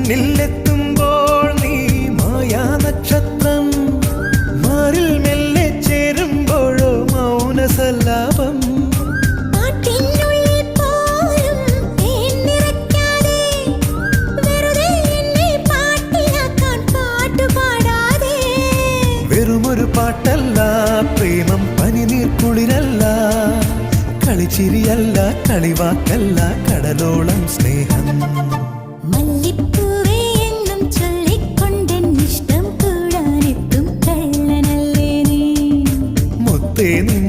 മുന്നിലെത്തുമ്പോൾ നീ മായാ നക്ഷത്രം, മാറിൽ മെല്ലെ ചേരുമ്പോഴോ മൗനസല്ലാപം. വെറുമൊരു പാട്ടല്ല പ്രേമം, പനിനീർ കുളിരല്ല, കളിച്ചിരിയല്ല, കളിവാക്കല്ല, കടലോളം സ്നേഹം. മുത്തേ നിൻ